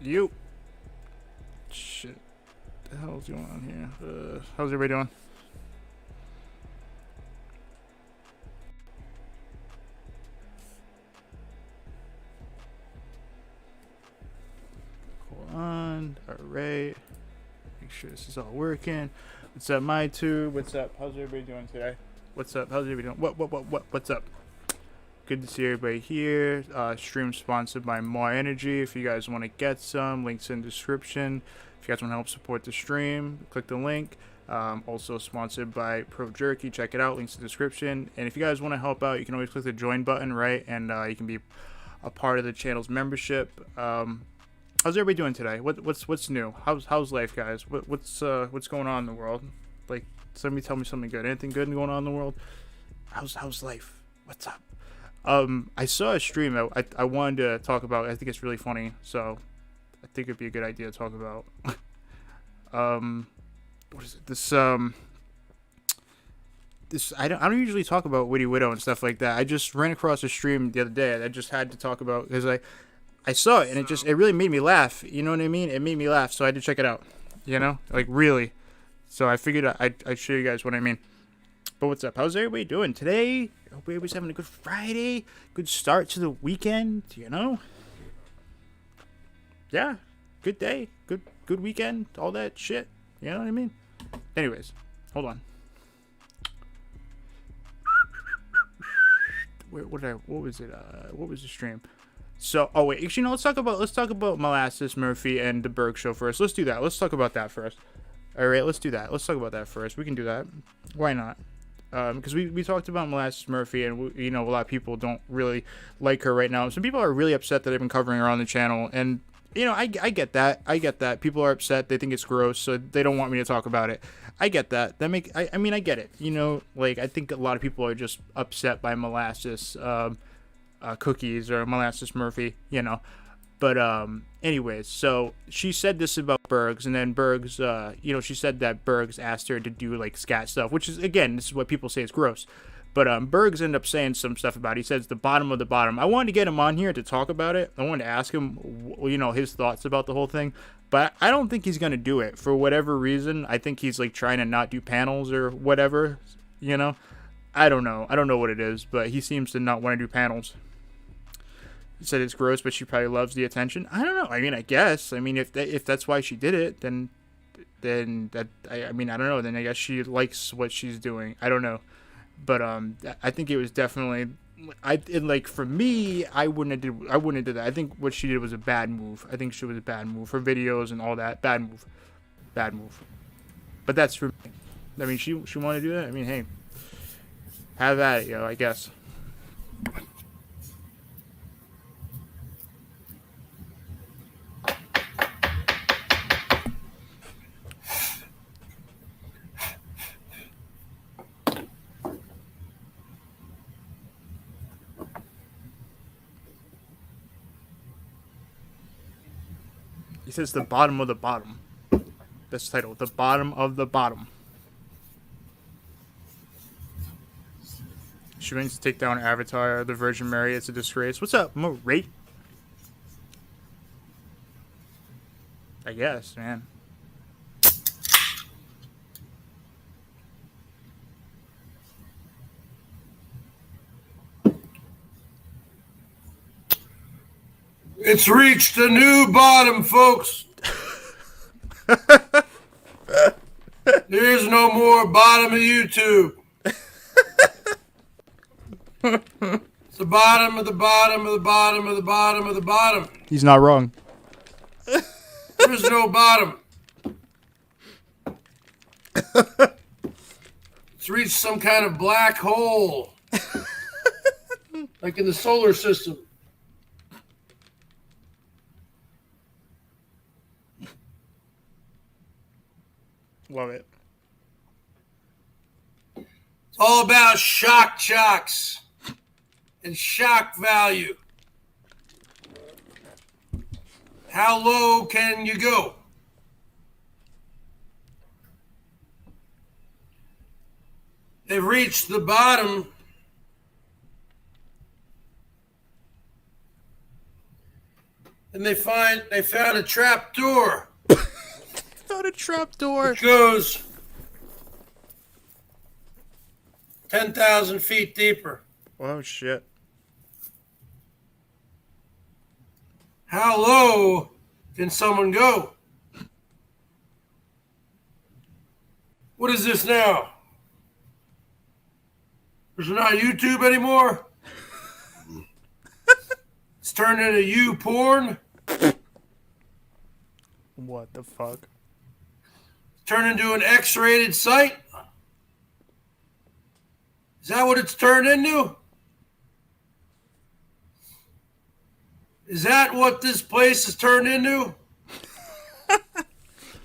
You. Shit. What the hell's going on here? How's everybody doing? Hold on. Alright. Make sure this is all working. What's up, my tube? What's up? How's everybody doing today? What's up? How's everybody doing? What's up? Good to see everybody here. Stream sponsored by More Energy. If you guys want to get some, links in the description. If you guys want to help support the stream, click the link. Also sponsored by Pro Jerky. Check it out. Links in the description. And if you guys want to help out, you can always click the join button, right? And you can be a part of the channel's membership. How's everybody doing today? What's new? How's life, guys? What's going on in the world? Like, somebody tell me something good. Anything good going on in the world? How's life? What's up? I saw a stream I wanted to talk about. I think it's really funny, so I think it'd be a good idea to talk about. What is it? This I don't usually talk about Witty Widow and stuff like that. I just ran across a stream the other day that I just had to talk about because I saw it and it really made me laugh. You know what I mean? It made me laugh, so I had to check it out. You know, like really. So I figured I'd show you guys what I mean. But what's up? How's everybody doing today? I hope everybody's having a good Friday. Good start to the weekend, you know? Yeah. Good day. Good weekend. All that shit. You know what I mean? Anyways. Hold on. What was it? What was the stream? So, oh wait, actually no, let's talk about Molasses Murphy and the Bergs show first. Let's do that. Let's talk about that first. Alright, let's do that. Let's talk about that first. We can do that. Why not? Because we talked about Molasses Murphy, and you know, a lot of people don't really like her right now. Some people are really upset that I've been covering her on the channel, and you know, I get that. I get that. People are upset. They think it's gross, so they don't want me to talk about it. I get that. I mean, I get it. You know, like I think a lot of people are just upset by Molasses cookies or Molasses Murphy. You know. But anyways, so she said this about Bergs, and then Bergs, you know, she said that Bergs asked her to do like scat stuff, which is, again, this is what people say is gross. But Bergs ended up saying some stuff about it. He says the bottom of the bottom. I wanted to get him on here to talk about it. I wanted to ask him, you know, his thoughts about the whole thing. But I don't think he's gonna do it for whatever reason. I think he's like trying to not do panels or whatever. You know, I don't know. I don't know what it is, but he seems to not want to do panels. Said it's gross, but she probably loves the attention. I don't know. I mean, I guess. I mean, if that's why she did it, then that I mean, I don't know. Then I guess she likes what she's doing. I don't know, but I think it was definitely like for me, I wouldn't have did that. I think what she did was a bad move. I think she was a bad move for videos and all that. Bad move. But that's for me. I mean, she wanted to do that. I mean, hey, have at it, yo. I guess. He says the bottom of the bottom. That's the title. The bottom of the bottom. She means to take down Avatar, the Virgin Mary. It's a disgrace. What's up, Rate? I guess, man. It's reached a new bottom, folks. There is no more bottom of YouTube. It's the bottom of the bottom of the bottom of the bottom of the bottom. He's not wrong. There's no bottom. It's reached some kind of black hole. Like in the solar system. Love it. It's all about shock chocks and shock value. How low can you go? They've reached the bottom. And and they found a trap door. Found a trap door. It goes 10,000 feet deeper. Oh shit. How low can someone go? What is this now? There's not YouTube anymore? It's turned into you porn? What the fuck? Turned into an X-rated site? Is that what it's turned into? Is that what this place has turned into?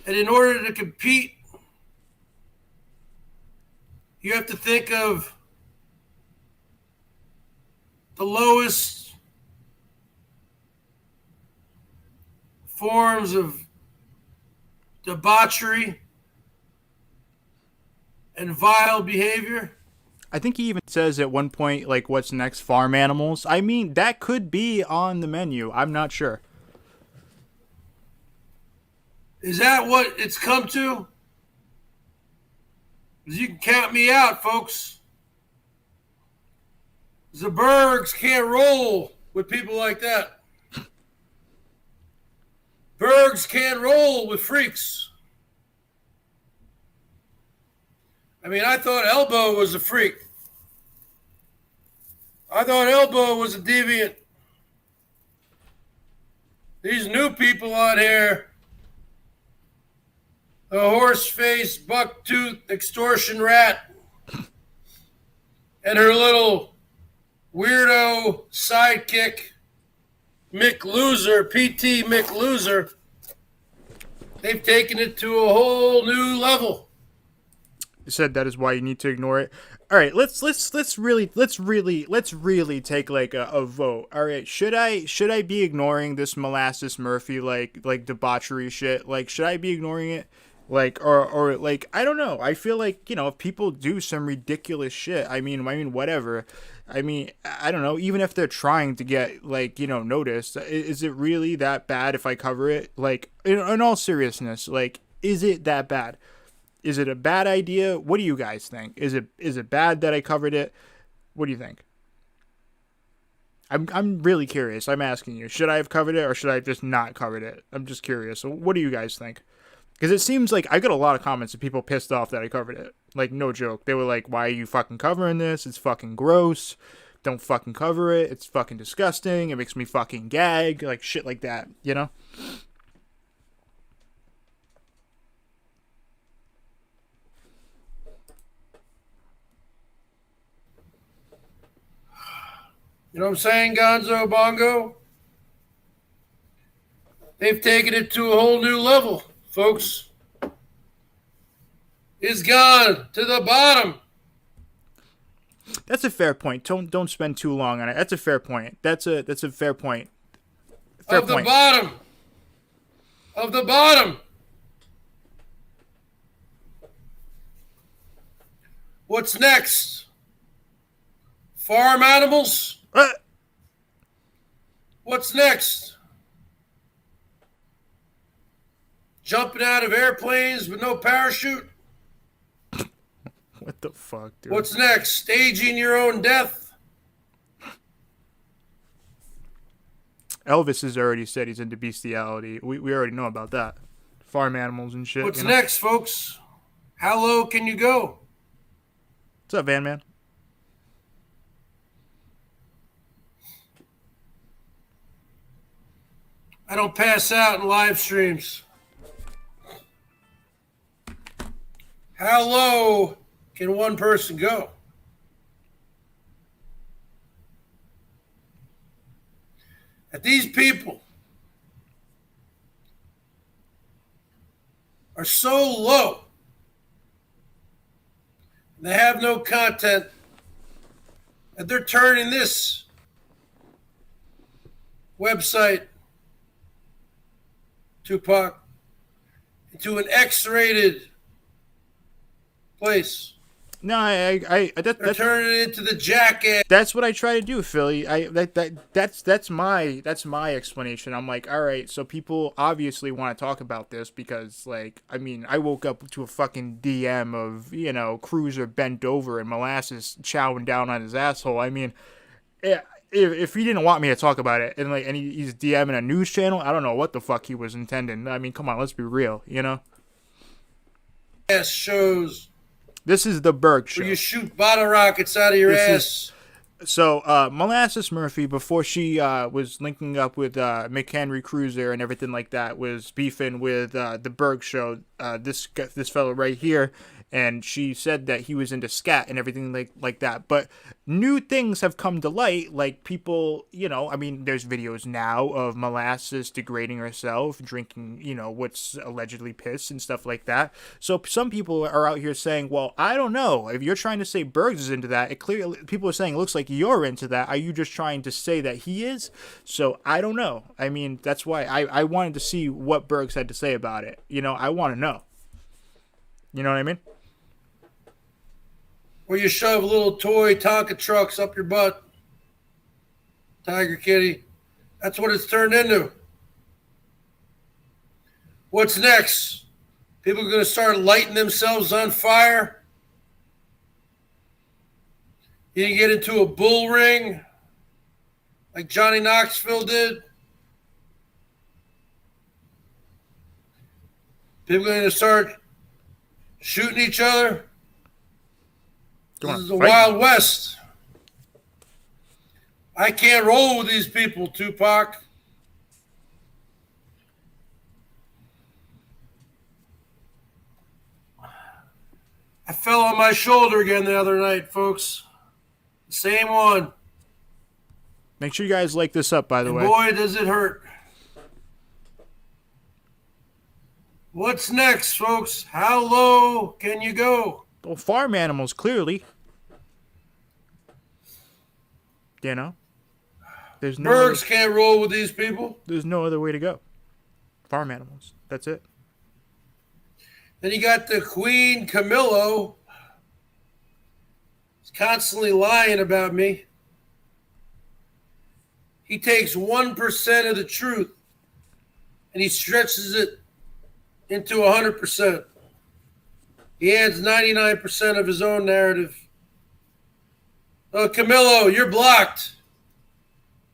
And in order to compete, you have to think of the lowest forms of debauchery and vile behavior. I think he even says at one point, like, what's next? Farm animals. I mean, that could be on the menu. I'm not sure. Is that what it's come to? 'Cause you can count me out, folks. The Bergs can't roll with people like that. Bergs can't roll with freaks. I mean, I thought Elbow was a freak. I thought Elbow was a deviant. These new people out here, the horse-faced, buck-toothed extortion rat, and her little weirdo sidekick, Mick Loser, PT Mick Loser, they've taken it to a whole new level. You said that is why you need to ignore it. All right, let's really take like a vote. All right, should I be ignoring this Molasses Murphy like debauchery shit? Like, should I be ignoring it? Like, or like, I don't know. I feel like, you know, if people do some ridiculous shit, I mean whatever. I mean, I don't know. Even if they're trying to get, like, you know, noticed, is it really that bad if I cover it? Like, in all seriousness, like, is it that bad? Is it a bad idea? What do you guys think? Is it bad that I covered it? What do you think? I'm really curious. I'm asking you. Should I have covered it or should I have just not covered it? I'm just curious. So what do you guys think? Because it seems like I got a lot of comments of people pissed off that I covered it. Like, no joke. They were like, why are you fucking covering this? It's fucking gross. Don't fucking cover it. It's fucking disgusting. It makes me fucking gag. Like, shit like that, you know? You know what I'm saying, Gonzo Bongo? They've taken it to a whole new level, folks. It's gone to the bottom. That's a fair point. Don't spend too long on it. That's a fair point. That's a fair point. Fair of the point. bottom. Of the bottom. What's next? Farm animals? What's next? Jumping out of airplanes with no parachute? What the fuck, dude? What's next? Staging your own death? Elvis has already said he's into bestiality. We already know about that. Farm animals and shit. What's you know? next, folks? How low can you go? What's up, Van Man? I don't pass out in live streams. How low can one person go? That these people are so low, they have no content, that they're turning this website, Tupac, into an X-rated place. No, They're turning it into the jackass. that's what I try to do, Philly. That's my explanation. I'm like, all right, so people obviously want to talk about this because, like, I mean, I woke up to a fucking DM of Cruiser bent over and Molasses chowing down on his asshole. I mean, if he didn't want me to talk about it and he's DMing a news channel, I don't know what the fuck he was intending. I mean, come on, let's be real, Shows. This is the Bergs show. Where you shoot bottle rockets out of your ass. So, Molasses Murphy, before she was linking up with McHenry Cruiser and everything like that, was beefing with the Bergs show, this fellow right here, and she said that he was into scat and everything like that. But new things have come to light, like people, I mean, there's videos now of Molasses degrading herself, drinking, what's allegedly piss and stuff like that. So some people are out here saying, well, I don't know. If you're trying to say Bergs is into that, people are saying it looks like you're into that. Are you just trying to say that he is? So I don't know. I mean, that's why I wanted to see what Bergs had to say about it. I want to know. You know what I mean? Where you shove little toy Tonka trucks up your butt. Tiger Kitty. That's what it's turned into. What's next? People are going to start lighting themselves on fire. You can get into a bull ring like Johnny Knoxville did. People are going to start shooting each other. This is the Wild West. I can't roll with these people, Tupac. I fell on my shoulder again the other night, folks. Same one. Make sure you guys like this up, by the way. Boy, does it hurt. What's next, folks? How low can you go? Well, farm animals, clearly. There's no Bergs can't roll with these people. There's no other way to go. Farm animals. That's it. Then you got the Queen Camillo. He's constantly lying about me. He takes 1% of the truth and he stretches it into 100%. He adds 99% of his own narrative. Oh, Camillo, you're blocked.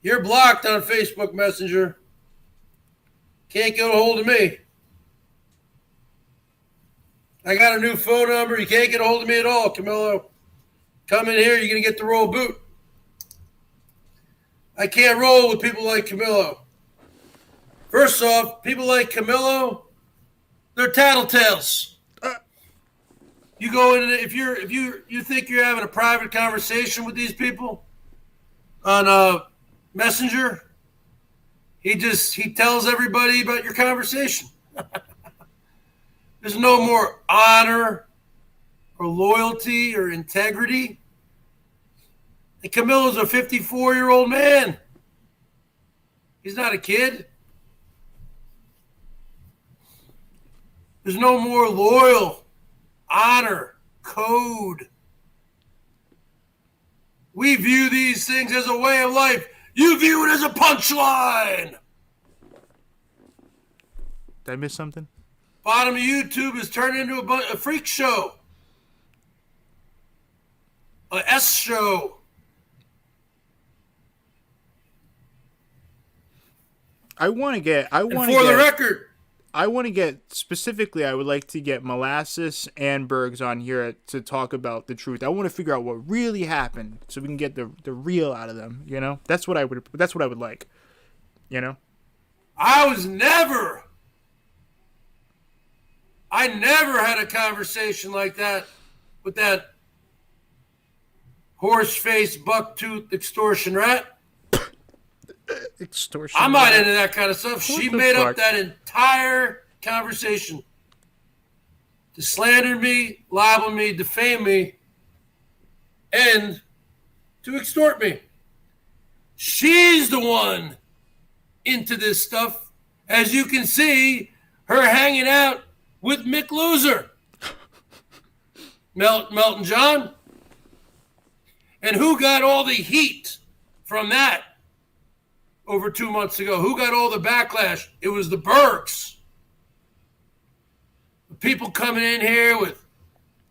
You're blocked on Facebook Messenger. Can't get a hold of me. I got a new phone number. You can't get a hold of me at all, Camillo. Come in here, you're going to get the roll boot. I can't roll with people like Camillo. First off, people like Camillo, they're tattletales. You go in, if you think you're having a private conversation with these people on Messenger, he tells everybody about your conversation. There's no more honor or loyalty or integrity. And Camillo's a 54-year-old man. He's not a kid. There's no more loyal, honor, code. We view these things as a way of life. You view it as a punchline. Did I miss something? Bottom of YouTube is turned into a freak show. A S show. I want to get specifically, I would like to get Molasses and Bergs on here to talk about the truth. I want to figure out what really happened so we can get the real out of them, That's what I would like. I never had a conversation like that with that horse-faced, buck-toothed extortion rat. Extortion. I'm not into that kind of stuff. She made up that entire conversation to slander me, libel me, defame me, and to extort me. She's the one into this stuff. As you can see, her hanging out with Mick Loser. Melton John. And who got all the heat from that over 2 months ago? Who got all the backlash? It was the Bergs. People coming in here with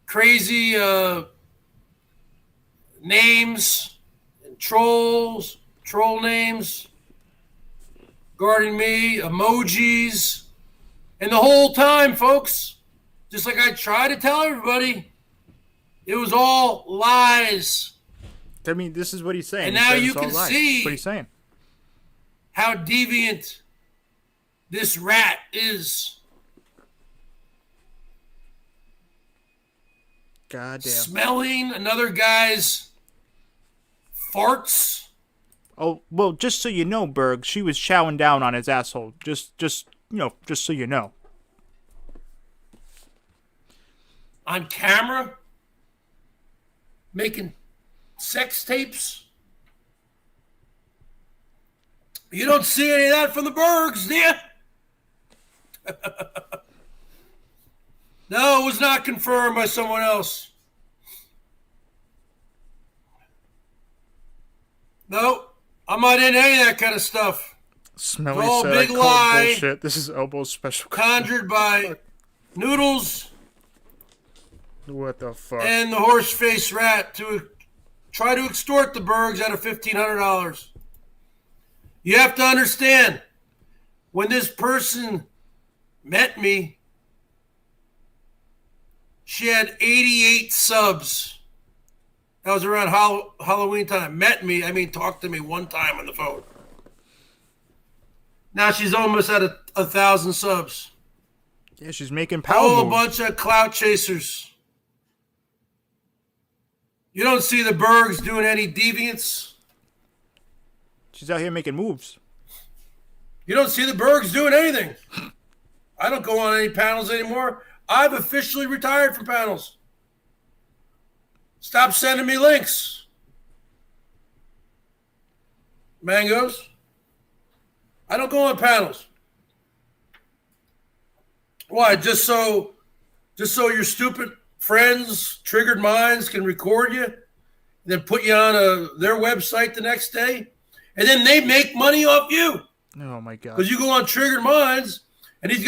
crazy names and troll names guarding me, emojis. And the whole time, folks, just like I try to tell everybody, it was all lies. I mean, this is what he's saying. And now you can see that's what he's saying. How deviant this rat is. Goddamn. Smelling another guy's farts. Oh, well, just so you know, Berg, she was chowing down on his asshole. Just so you know. On camera? Making sex tapes? You don't see any of that from the Bergs, do you? No, it was not confirmed by someone else. No, I'm not in any of that kind of stuff. Smelly it's all said, big I lie. bullshit. This is Elbow's special. Conjured by Noodles. What the fuck? And the horse-faced rat to try to extort the Bergs out of $1,500. You have to understand, when this person met me, she had 88 subs. That was around Halloween time. Met me, I mean, talked to me one time on the phone. Now she's almost at 1,000 subs. Yeah, she's making power Oh, a moves. bunch of clout chasers. You don't see the Bergs doing any deviance. She's out here making moves. You don't see the Bergs doing anything. I don't go on any panels anymore. I've officially retired from panels. Stop sending me links. Mangoes. I don't go on panels. Why? Just so your stupid friends, triggered minds can record you, and then put you on their website the next day, and then they make money off you. Oh my god! Because you go on Triggered Minds, and he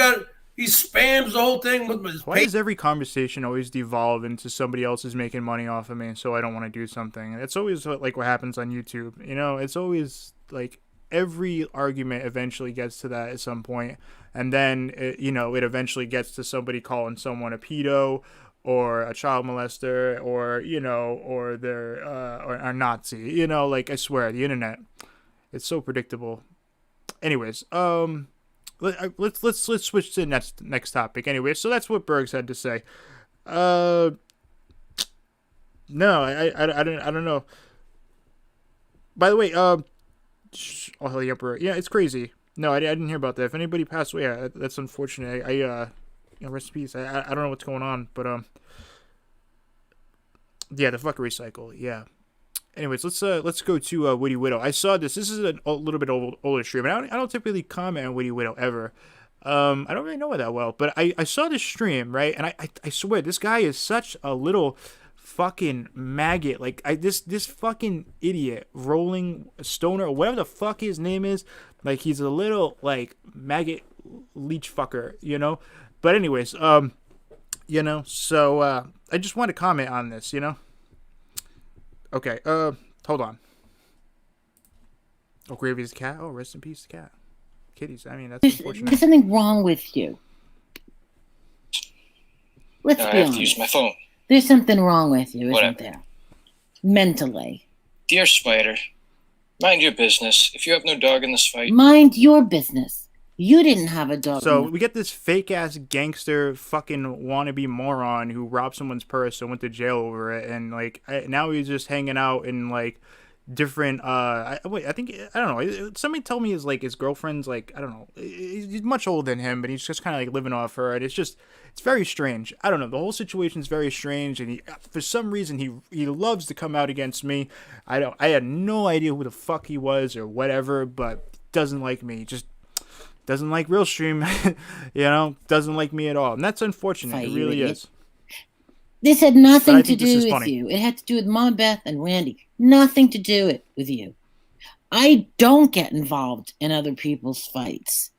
spams the whole thing with his. Why does every conversation always devolve into somebody else is making money off of me, so I don't want to do something? It's always what happens on YouTube. You know, it's always like every argument eventually gets to that at some point, and then it eventually gets to somebody calling someone a pedo or a child molester or they're or a Nazi. You know, like I swear, the internet, it's so predictable. Anyways, let's switch to the next topic. Anyway, so that's what Bergs had to say. No, I don't know. By the way, the Emperor. Yeah, it's crazy. No, I didn't hear about that. If anybody passed away, yeah, that's unfortunate. Rest in peace. I don't know what's going on, but yeah, the fuckery cycle. Yeah. Anyways, let's go to Witty Widow. I saw this. This is a little bit older stream, and I don't typically comment on Witty Widow ever. I don't really know her that well, but I saw this stream, right? And I swear this guy is such a little fucking maggot. Like this fucking idiot, Rolling Stoner, or whatever the fuck his name is. Like he's a little like maggot leech fucker, you know. But anyways, so I just want to comment on this, you know. Okay, hold on. Oh, Gravy's cat. Oh, rest in peace, cat. Kitties. I mean, that's unfortunate. There's something wrong with you. Let's be honest. I have to use my phone. There's something wrong with you, isn't Whatever. there? Mentally. Dear Spider, mind your business. If you have no dog in this fight... Mind your business. You didn't have a dog. So we get this fake-ass gangster fucking wannabe moron who robbed someone's purse and went to jail over it. And, like, now he's just hanging out in, like, different... I don't know. Somebody told me his girlfriend's, like, I don't know. He's much older than him, but he's just kind of, like, living off her. And it's very strange. I don't know. The whole situation's very strange. And for some reason, he loves to come out against me. I had no idea who the fuck he was or whatever, but doesn't like me. Just doesn't like RealStream, doesn't like me at all. And that's unfortunate. It really is. This had But I nothing to think this do is with funny. you. It had to do with Mama Beth and Randy. Nothing to do with you. I don't get involved in other people's fights.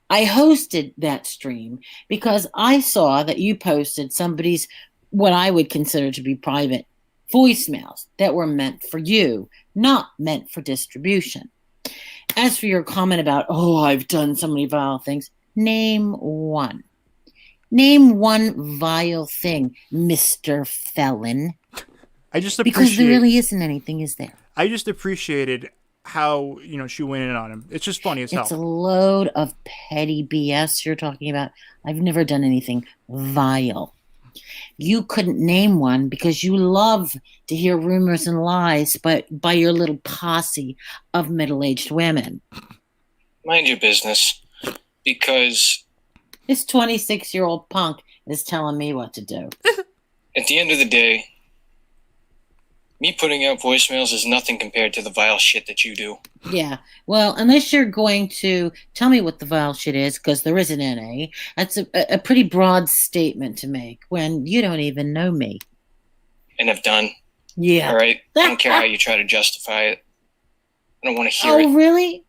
I hosted that stream because I saw that you posted somebody's what I would consider to be private voicemails that were meant for you, not meant for distribution. As for your comment about, oh, I've done so many vile things, name one. Name one vile thing, Mr. Felon. I just Because there appreciate. really isn't anything, is there? I just appreciated how she went in on him. It's just funny as It's a hell. load of petty BS you're talking about. I've never done anything vile. You couldn't name one because you love to hear rumors and lies by your little posse of middle-aged women. Mind your business, because This 26-year-old punk is telling me what to do. at the end of the day, me putting out voicemails is nothing compared to the vile shit that you do. Yeah, well, unless you're going to tell me what the vile shit is, because there isn't any, that's a pretty broad statement to make when you don't even know me. And have done. Yeah. All right? I don't care how you try to justify it. I don't want to hear Oh, it. really?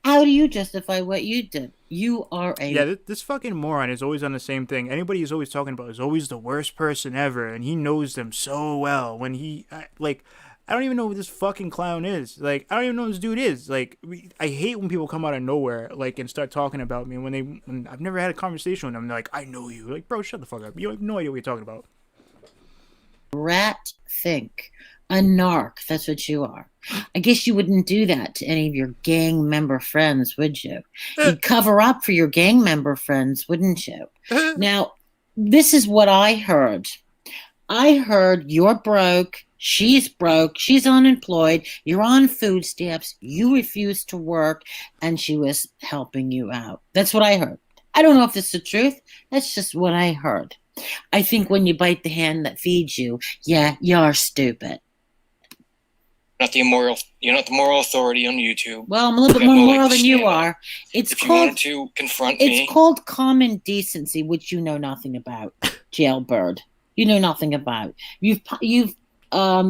How do you justify what you did? You are a... Yeah, this fucking moron is always on the same thing. Anybody he's always talking about is always the worst person ever, and he knows them so well. When I don't even know who this fucking clown is. Like, I don't even know who this dude is. Like, I hate when people come out of nowhere, like, and start talking about me. When I've never had a conversation with them, they're like, I know you. Like, bro, shut the fuck up. You have no idea what you're talking about. rat think. A narc, that's what you are. I guess you wouldn't do that to any of your gang member friends, would you? You'd cover up for your gang member friends, wouldn't you? Now, this is what I heard. I heard you're broke, she's unemployed, you're on food stamps, you refuse to work, and she was helping you out. That's what I heard. I don't know if it's the truth. That's just what I heard. I think when you bite the hand that feeds you, yeah, you're stupid. You're not the moral authority on YouTube. Well, I'm a little bit You have more no leg moral to than you stand on. are. If you wanted to confront me, It's called common decency, which you know nothing about, jailbird. You know nothing about. You've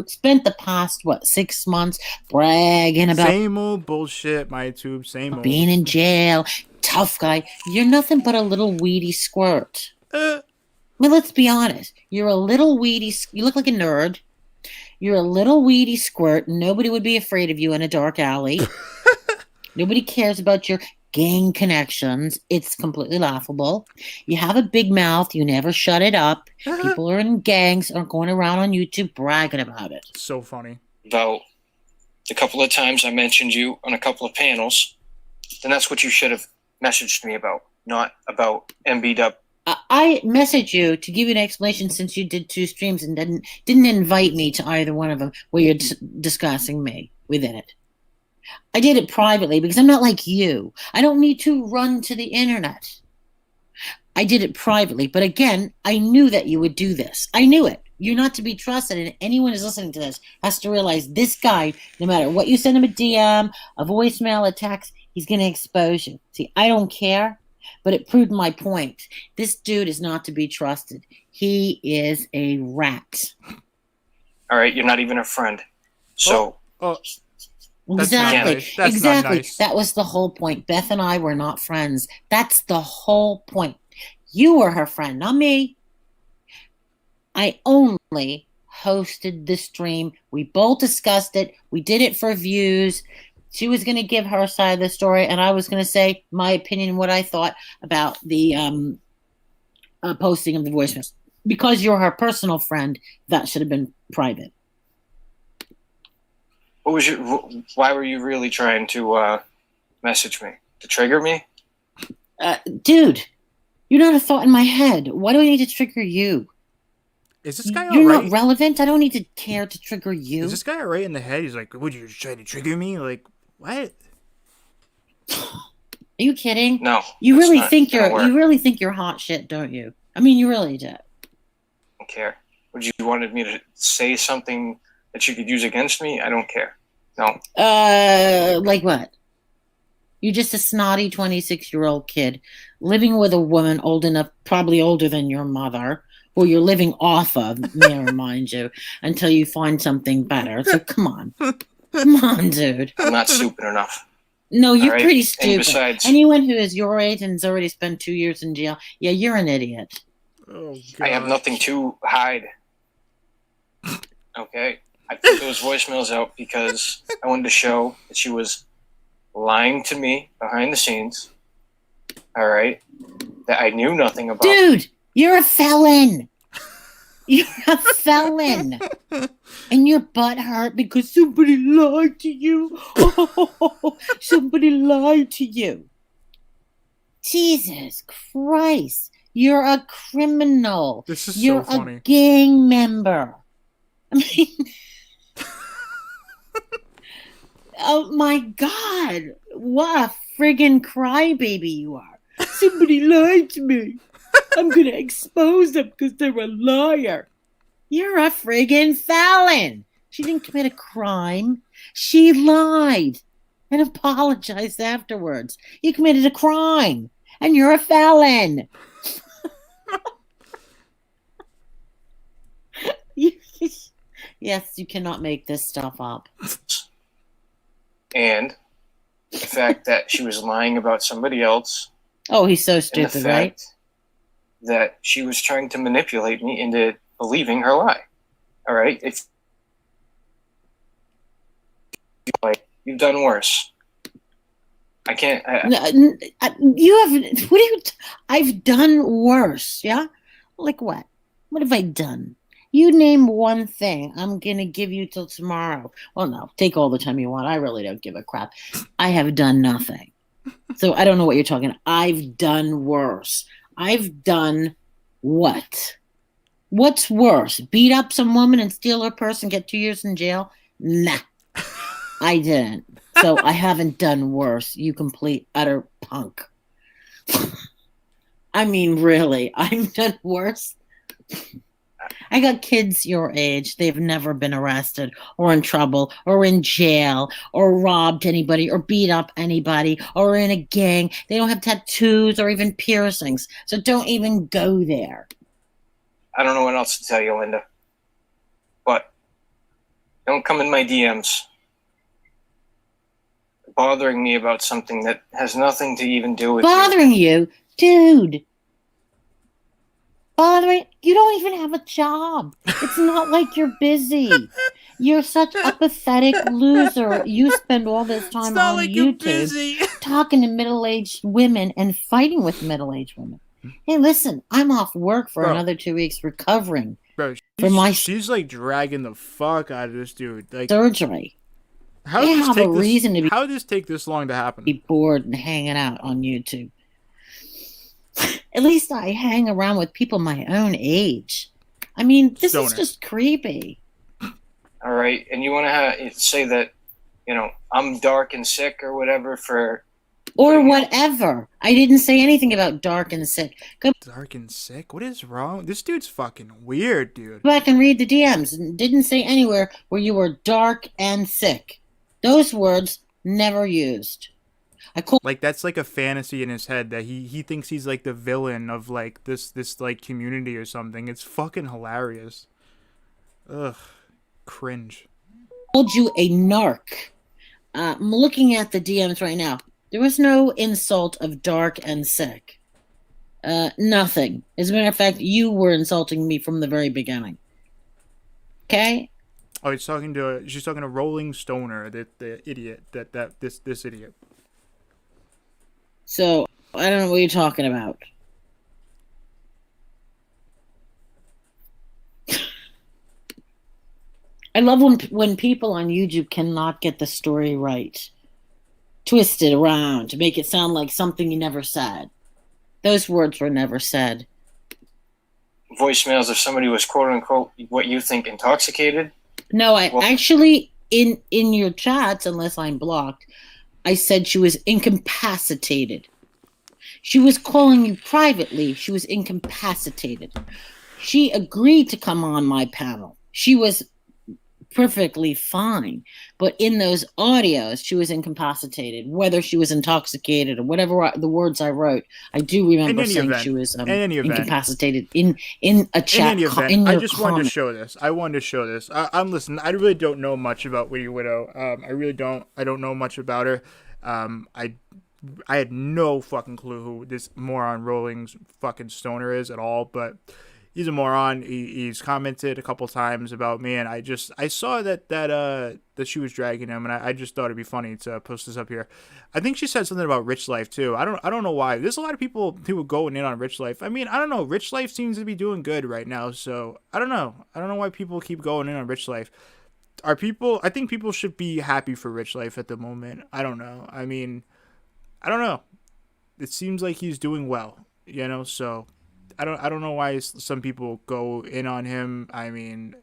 spent the past 6 months bragging about Same old bullshit, my tube. Same old. being in jail, tough guy. You're nothing but a little weedy squirt. I mean, let's be honest. You're a little weedy. You look like a nerd. You're a little weedy squirt. Nobody would be afraid of you in a dark alley. Nobody cares about your gang connections. It's completely laughable. You have a big mouth. You never shut it up. People are in gangs, aren't going around on YouTube bragging about it. So funny. about the couple of times I mentioned you on a couple of panels, then that's what you should have messaged me about, not about MBW. I messaged you to give you an explanation since you did 2 streams and didn't invite me to either one of them where you're discussing me within it. I did it privately because I'm not like you. I don't need to run to the internet. I did it privately, but again, I knew that you would do this. I knew it. You're not to be trusted, and anyone who's listening to this has to realize this guy, no matter what you send him, a DM, a voicemail, a text, he's going to expose you. See, I don't care. But it proved my point. This dude is not to be trusted. He is a rat. All right, you're not even a friend. So That's not Exactly. nice. That's Exactly. not nice. That was the whole point. Beth and I were not friends. That's the whole point. You were her friend, not me. I only hosted the stream. We both discussed it. We did it for views. She was going to give her side of the story, and I was going to say my opinion, what I thought about the posting of the voicemails. Because you're her personal friend, that should have been private. why were you really trying to message me? To trigger me? Dude, you're not a thought in my head. Why do I need to trigger you? Is this guy You're alright? not relevant. I don't need to care to trigger you. Is this guy alright in the head? He's like, would you try to trigger me? Like, what? Are you kidding? No. You that's really not think gonna work. you really think you're hot shit, don't you? I mean, you really do. I don't care. Would you wanted me to say something that you could use against me? I don't care. No. Like what? You're just a snotty 26-year-old kid living with a woman old enough, probably older than your mother, or you're living off of, may I remind you, until you find something better. So come on. Come on, dude. I'm not stupid enough. No, you're right? pretty And stupid. besides- Anyone who is your age and has already spent 2 years in jail, yeah, you're an idiot. Oh, I have God. nothing to hide. Okay? I put those voicemails out because I wanted to show that she was lying to me behind the scenes. All right? That I knew nothing about. Dude, you're a felon. You're a felon. And your butt hurt because somebody lied to you. Oh, somebody lied to you. Jesus Christ. You're a criminal. This is You're so funny. a gang member. I mean, oh my God. What a friggin' crybaby you are. Somebody lied to me. I'm going to expose them because they're a liar. You're a friggin' felon. She didn't commit a crime. She lied and apologized afterwards. You committed a crime and you're a felon. Yes, you cannot make this stuff up. And the fact that she was lying about somebody else. Oh, he's so And the stupid, right? fact that she was trying to manipulate me into believing her lie. All right? It's like, you've done worse. I can't. You have. What do you? I've done worse. Yeah, like what? What have I done? You name one thing. I'm gonna give you till tomorrow. Well, no, take all the time you want. I really don't give a crap. I have done nothing. So I don't know what you're talking. I've done worse. I've done what? What's worse? Beat up some woman and steal her purse and get 2 years in jail? Nah, I didn't. So I haven't done worse, you complete utter punk. I mean, really, I've done worse. I got kids your age. They've never been arrested or in trouble or in jail or robbed anybody or beat up anybody or in a gang. They don't have tattoos or even piercings. So don't even go there. I don't know what else to tell you, Linda. But don't come in my DMs bothering me about something that has nothing to even do with Bothering you? Dude. Bothering? You don't even have a job. It's not like you're busy. You're such a pathetic loser. You spend all this time It's not on like you're YouTube busy. talking to middle-aged women and fighting with middle-aged women. Hey, listen, I'm off work for Bro. another 2 weeks recovering Bro, For my- she's like dragging the fuck out of this dude. Like, surgery. how They did this have a take this? reason to be- How did this take this long to happen? Be bored and hanging out on YouTube. At least I hang around with people my own age. I mean, this is Stoner. just creepy. All right, and you want to say that, I'm dark and sick or whatever for. Or whatever. I didn't say anything about dark and sick. Go Dark and sick? What is wrong? This dude's fucking weird, dude. back and read the DMs. It didn't say anywhere where you were dark and sick. Those words never used. I called Like, that's like a fantasy in his head that he thinks he's like the villain of like this like community or something. It's fucking hilarious. Ugh, cringe. you a narc. I'm looking at the DMs right now. There was no insult of dark and sick. Nothing. As a matter of fact, you were insulting me from the very beginning. Okay? Oh, she's talking to Rolling Stoner, the idiot this idiot. So, I don't know what you're talking about. I love when people on YouTube cannot get the story right. Twist it around to make it sound like something you never said. Those words were never said. Voicemails if somebody was quote unquote what you think intoxicated. No, I Well- actually in your chats, unless I'm blocked, I said she was incapacitated. She was calling you privately. She was incapacitated. She agreed to come on my panel. She was perfectly fine. But in those audios, she was incapacitated, whether she was intoxicated or whatever the words I wrote. I do remember saying she was incapacitated in a chat. In any event, I just wanted to show this. I wanted to show this. I'm listening. I really don't know much about Witty Widow. I really don't. I don't know much about her. I had no fucking clue who this moron Rolling's fucking stoner is at all, but he's a moron. He's commented a couple times about me, and I saw that she was dragging him, and I just thought it'd be funny to post this up here. I think she said something about Rich Life too. I don't know why. There's a lot of people who are going in on Rich Life. I mean, I don't know. Rich Life seems to be doing good right now, so I don't know. I don't know why people keep going in on Rich Life. I think people should be happy for Rich Life at the moment. I don't know. I mean, I don't know. It seems like he's doing well, so I don't know why some people go in on him. I mean,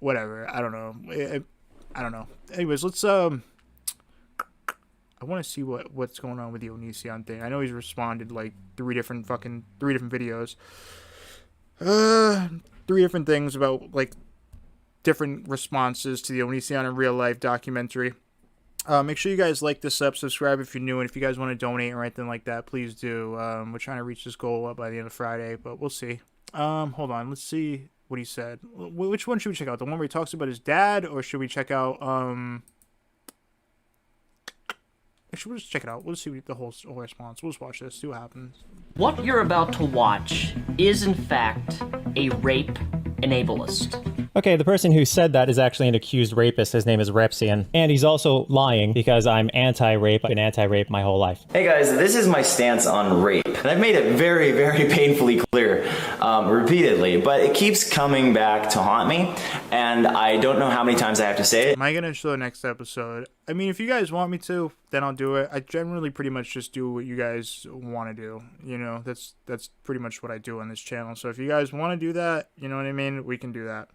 whatever. I don't know. I don't know. Anyways, let's I want to see what's going on with the Onision thing. I know he's responded like three different videos. 3 different things about like different responses to the Onision in real life documentary. Make sure you guys like this up, subscribe if you're new, and if you guys want to donate or anything like that, please do. We're trying to reach this goal by the end of Friday, but we'll see. Hold on, let's see what he said. Which one should we check out? The one where he talks about his dad, or should we check out, actually, we'll just check it out. We'll see the whole response. We'll just watch this, see what happens. What you're about to watch is, in fact, a rape enablist. Okay, the person who said that is actually an accused rapist. His name is Repsian. And he's also lying because I'm anti-rape. I've been anti-rape my whole life. Hey guys, this is my stance on rape. And I've made it very, very painfully clear repeatedly, but it keeps coming back to haunt me. And I don't know how many times I have to say it. Am I going to show the next episode? I mean, if you guys want me to, then I'll do it. I generally pretty much just do what you guys want to do. That's pretty much what I do on this channel. So if you guys want to do that, you know what I mean? We can do that.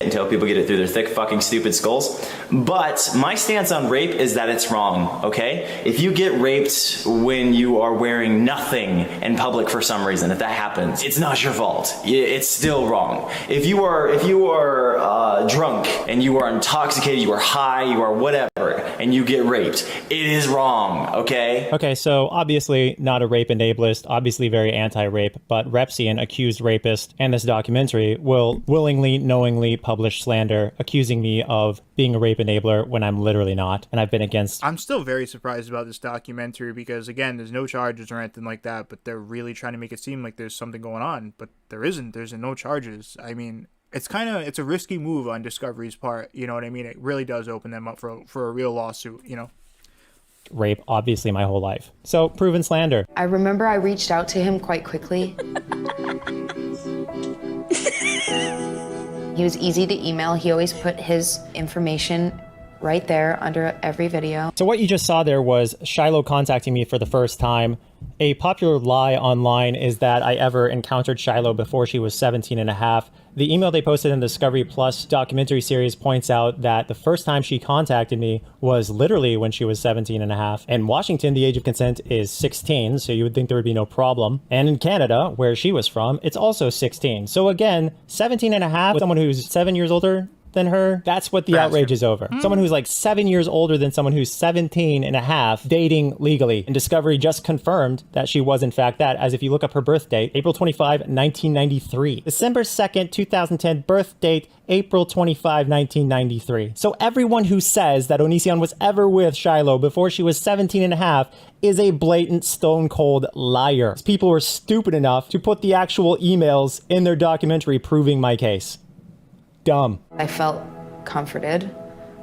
Until people get it through their thick fucking stupid skulls. But my stance on rape is that it's wrong, okay? If you get raped when you are wearing nothing in public for some reason, if that happens, it's not your fault. It's still wrong. If you are drunk and you are intoxicated, you are high, you are whatever, and you get raped, it is wrong, okay? Okay, so obviously not a rape enablist, obviously very anti-rape, but Repsian, accused rapist, and this documentary will willingly, knowingly publish slander accusing me of being a rape enabler when I'm literally not, and I've been against. I'm still very surprised about this documentary because, again, there's no charges or anything like that, but they're really trying to make it seem like there's something going on, but there isn't. There's no charges. I mean, it's a risky move on Discovery's part, you know what I mean? It really does open them up for a real lawsuit, Rape, obviously, my whole life. So, proven slander. I remember I reached out to him quite quickly. He was easy to email. He always put his information right there under every video. So what you just saw there was Shiloh contacting me for the first time. A popular lie online is that I ever encountered Shiloh before she was 17 and a half. The email they posted in the Discovery Plus documentary series points out that the first time she contacted me was literally when she was 17 and a half. In Washington, the age of consent is 16, so you would think there would be no problem. And in Canada, where she was from, it's also 16. So again, 17 and a half with someone who's 7 years older than her, that's what the outrage is over. Someone who's like 7 years older than someone who's 17 and a half dating legally. And Discovery just confirmed that she was in fact that, as if you look up her birth date, April 25, 1993. December 2nd, 2010, birth date, April 25, 1993. So everyone who says that Onision was ever with Shiloh before she was 17 and a half is a blatant stone cold liar. People were stupid enough to put the actual emails in their documentary proving my case. Dumb. I felt comforted.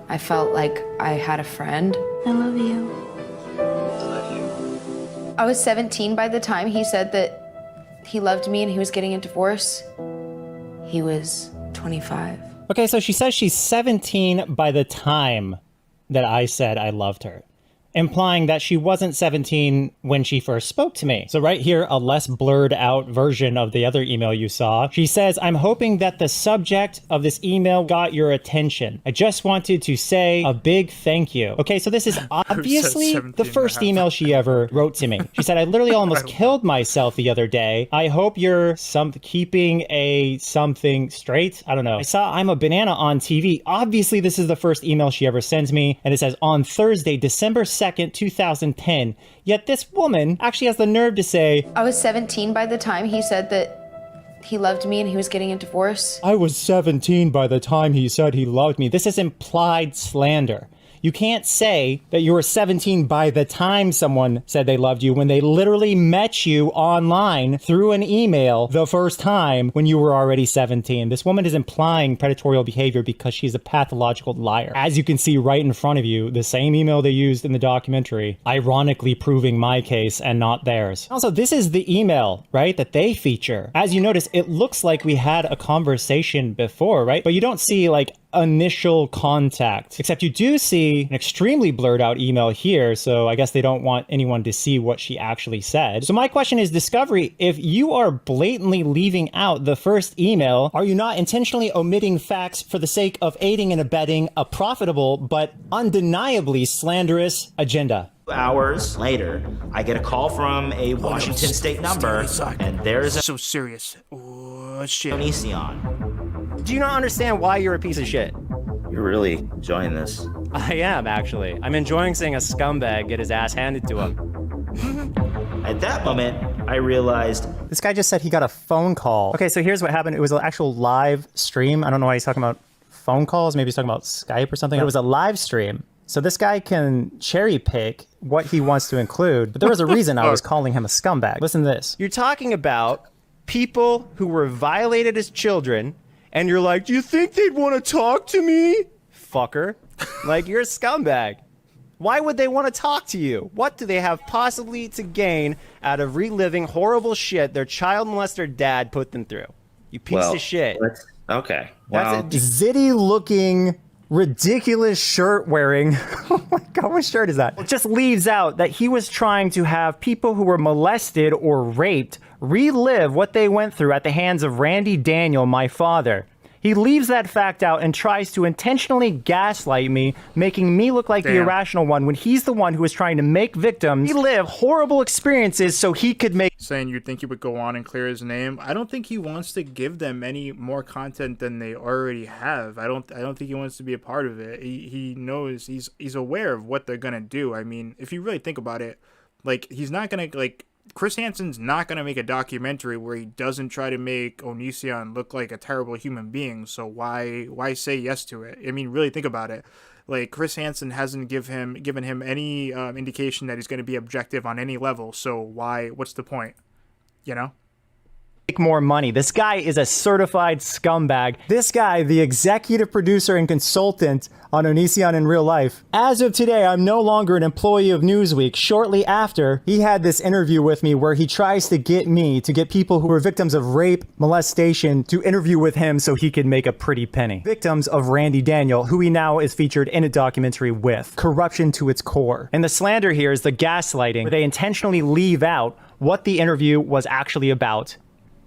I felt like I had a friend. I love you. I was 17 by the time he said that he loved me and he was getting a divorce. He was 25. Okay, so she says she's 17 by the time that I said I loved her. implying that she wasn't 17 when she first spoke to me. So right here, a less blurred out version of the other email you saw. She says, I'm hoping that the subject of this email got your attention. I just wanted to say a big thank you. Okay, so this is obviously the first email she ever wrote to me. She said, I literally almost killed myself the other day. I hope you're keeping a something straight. I don't know. I saw I'm a Banana on TV. Obviously, this is the first email she ever sends me. And it says, on Thursday, December 2nd, 2010. Yet this woman actually has the nerve to say, I was 17 by the time he said that he loved me and he was getting a divorce. I was 17 by the time he said he loved me. This is implied slander. You can't say that you were 17 by the time someone said they loved you when they literally met you online through an email the first time when you were already 17. This woman is implying predatory behavior because she's a pathological liar. As you can see right in front of you, the same email they used in the documentary, ironically proving my case and not theirs. Also, this is the email, right, that they feature. As you notice, it looks like we had a conversation before, right? But you don't see like initial contact, except you do see an extremely blurred out email here, so I guess they don't want anyone to see what she actually said. So my question is, Discovery, if you are blatantly leaving out the first email, are you not intentionally omitting facts for the sake of aiding and abetting a profitable but undeniably slanderous agenda? Hours later, I get a call from a Washington State number, and there's a So serious. Oh, shit. Onision. Do you not understand why you're a piece of shit? You're really enjoying this. I am, actually. I'm enjoying seeing a scumbag get his ass handed to him. At that moment, I realized This guy just said he got a phone call. Okay, so here's what happened. It was an actual live stream. I don't know why he's talking about phone calls. Maybe he's talking about Skype or something. It was a live stream. So this guy can cherry pick what he wants to include. But there was a reason I was calling him a scumbag. Listen to this. You're talking about people who were violated as children, and you're like, do you think they'd want to talk to me? Fucker. Like, you're a scumbag. Why would they want to talk to you? What do they have possibly to gain out of reliving horrible shit their child molester dad put them through? You piece of shit. Okay. Wow. That's a zitty looking, ridiculous shirt wearing. Oh my God, what shirt is that? It just leaves out that he was trying to have people who were molested or raped relive what they went through at the hands of Randy Daniel, my father. He leaves that fact out and tries to intentionally gaslight me, making me look like the irrational one when he's the one who is trying to make victims relive horrible experiences so he could make... Saying you'd think he would go on and clear his name. I don't think he wants to give them any more content than they already have. I don't think he wants to be a part of it. He knows, he's aware of what they're going to do. I mean, if you really think about it, like, he's not going to, like... Chris Hansen's not going to make a documentary where he doesn't try to make Onision look like a terrible human being, so why say yes to it? I mean, really think about it. Like, Chris Hansen hasn't given him any indication that he's going to be objective on any level, so what's the point? You know? Make more money. This guy is a certified scumbag. This guy, the executive producer and consultant on Onision in real life. As of today, I'm no longer an employee of Newsweek. Shortly after, he had this interview with me where he tries to get people who were victims of rape, molestation, to interview with him so he could make a pretty penny. Victims of Randy Daniel, who he now is featured in a documentary with. Corruption to its core. And the slander here is the gaslighting, where they intentionally leave out what the interview was actually about.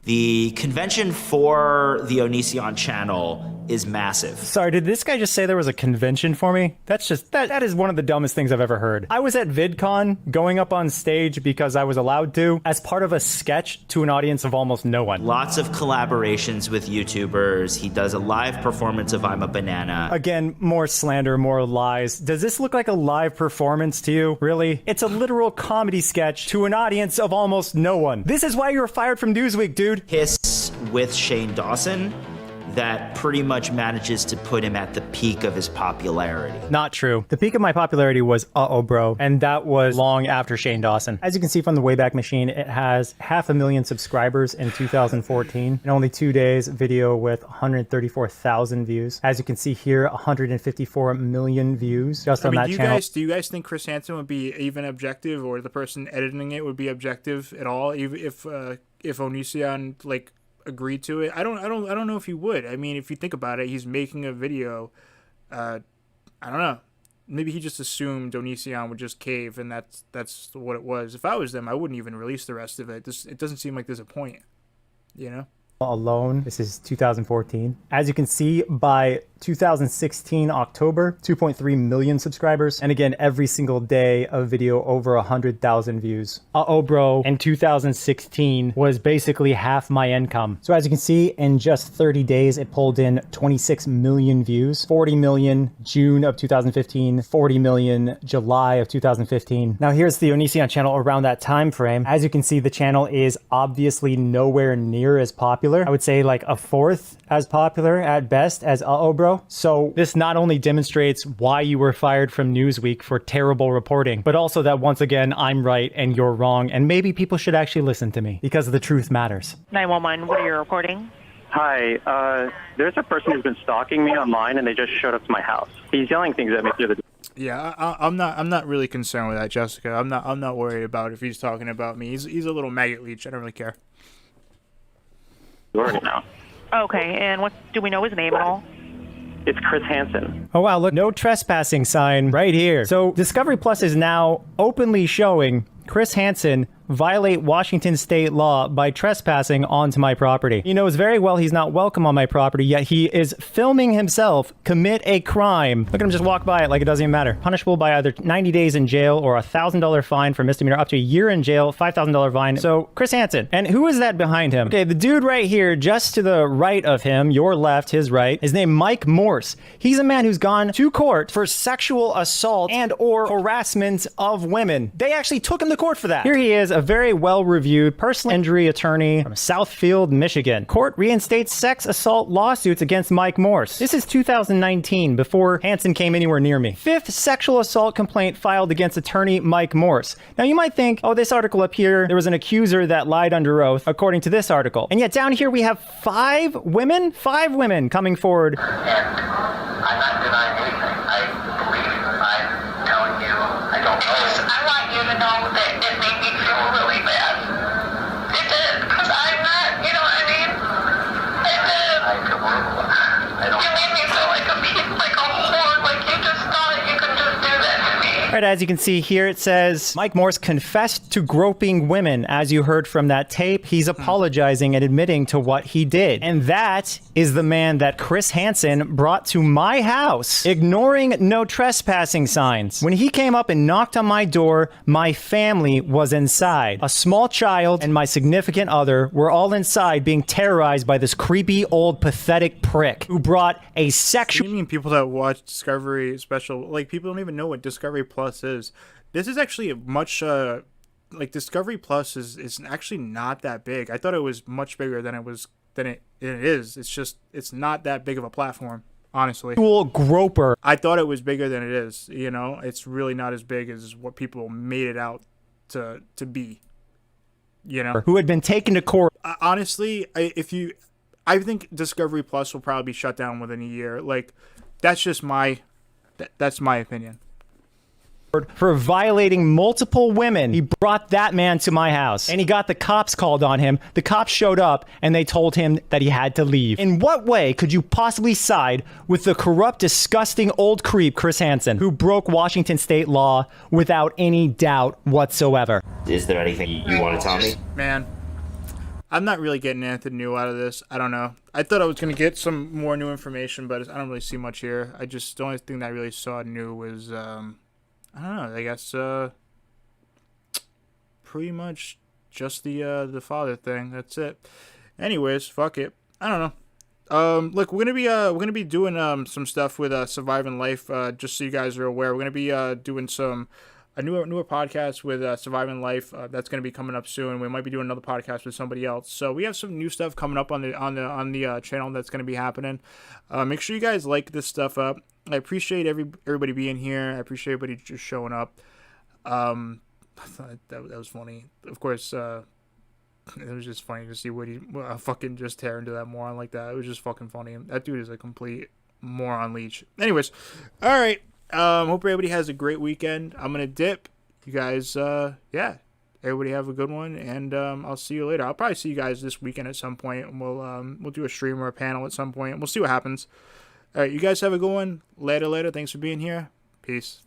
the convention for the Onision channel is massive. Sorry, did this guy just say there was a convention for me? That's just, that is one of the dumbest things I've ever heard. I was at VidCon going up on stage because I was allowed to, as part of a sketch to an audience of almost no one. Lots of collaborations with YouTubers. He does a live performance of I'm a Banana. Again, more slander, more lies. Does this look like a live performance to you? Really? It's a literal comedy sketch to an audience of almost no one. This is why you were fired from Newsweek, dude. Hiss with Shane Dawson that pretty much manages to put him at the peak of his popularity. Not true. The peak of my popularity was Uh-Oh Bro, and that was long after Shane Dawson. As you can see from the Wayback Machine, it has 500,000 subscribers in 2014. In only 2 days, video with 134,000 views. As you can see here, 154 million views just on that channel. Do you guys think Chris Hansen would be even objective, or the person editing it would be objective at all, if Onision like agreed to it? I don't know if he would. I mean, if you think about it, he's making a video. I don't know. maybe he just assumed Onision would just cave, and that's what it was. If I was them, I wouldn't even release the rest of it. It doesn't seem like there's a point, you know? Alone. This is 2014. As you can see, by 2016 October, 2.3 million subscribers. And again, every single day a video over 100,000 views. Bro, in 2016 was basically half my income. So as you can see, in just 30 days, it pulled in 26 million views, 40 million June of 2015, 40 million July of 2015. Now here's the Onision channel around that time frame. As you can see, the channel is obviously nowhere near as popular. I would say like a fourth as popular at best as Bro. So this not only demonstrates why you were fired from Newsweek for terrible reporting, but also that once again, I'm right and you're wrong. And maybe people should actually listen to me because the truth matters. 911, what are you reporting? Hi, there's a person who's been stalking me online and they just showed up to my house. He's yelling things at me through the door. Yeah, I'm not really concerned with that, Jessica. I'm not worried about if he's talking about me. He's a little maggot leech. I don't really care. Now. Okay, and what do we know his name at all? It's Chris Hansen. Oh wow, look, no trespassing sign right here. So Discovery Plus is now openly showing Chris Hansen violate Washington state law by trespassing onto my property. He knows very well he's not welcome on my property, yet he is filming himself commit a crime. Look at him just walk by it like it doesn't even matter. Punishable by either 90 days in jail or $1,000 fine for misdemeanor, up to a year in jail, $5,000 fine. So Chris Hansen. And who is that behind him? Okay, the dude right here, just to the right of him, your left, his right, his name Mike Morse. He's a man who's gone to court for sexual assault and or harassment of women. They actually took him to court for that. Here he is, a very well-reviewed personal injury attorney from Southfield, Michigan. Court reinstates sex assault lawsuits against Mike Morse. This is 2019, before Hansen came anywhere near me. 5th sexual assault complaint filed against attorney Mike Morse. Now you might think, oh, this article up here, there was an accuser that lied under oath, according to this article. And yet down here we have 5 women coming forward. And I'm not denying anything. I believe I'm telling you I don't know. I want you to know that it made me feel really bad. It did, because I'm not, you know what I mean? It did. I feel horrible. I don't. You made me feel like a whore, like you just thought you could just do that to me. All right, as you can see here, it says Mike Morse confessed to groping women. As you heard from that tape, he's apologizing and admitting to what he did. And that is the man that Chris Hansen brought to my house, ignoring no trespassing signs. When he came up and knocked on my door, my family was inside. A small child and my significant other were all inside being terrorized by this creepy, old, pathetic prick who brought a sexual... You mean people that watch Discovery Special, like people don't even know what Discovery Plus is. This is actually a much, like Discovery Plus is actually not that big. I thought it was much bigger than it is. It's just, it's not that big of a platform, honestly. Groper. I thought it was bigger than it is, you know? It's really not as big as what people made it out to be, you know? Who had been taken to court. Honestly, I think Discovery Plus will probably be shut down within a year. Like, that's just that's my opinion. For violating multiple women. He brought that man to my house and he got the cops called on him. The cops showed up and they told him that he had to leave. In what way could you possibly side with the corrupt, disgusting old creep Chris Hansen, who broke Washington state law without any doubt whatsoever? Is there anything you want to tell me? Man, I'm not really getting anything new out of this. I don't know. I thought I was going to get some more new information, but I don't really see much here. The only thing that I really saw new was, I don't know, I guess, pretty much just the father thing. That's it. Anyways, fuck it. I don't know. Look, we're gonna be doing some stuff with Surviving Life. Just so you guys are aware, we're gonna be doing a newer podcast with Surviving Life. That's gonna be coming up soon. We might be doing another podcast with somebody else. So we have some new stuff coming up on the channel that's gonna be happening. Make sure you guys like this stuff up. I appreciate everybody being here. I appreciate everybody just showing up. I thought that was funny. Of course, it was just funny to see Witty fucking just tear into that moron like that. It was just fucking funny. That dude is a complete moron leech. Anyways, all right. Hope everybody has a great weekend. I'm gonna dip. You guys, yeah. Everybody have a good one, and I'll see you later. I'll probably see you guys this weekend at some point, and we'll do a stream or a panel at some point. We'll see what happens. All right, you guys have a good one. Later. Thanks for being here. Peace.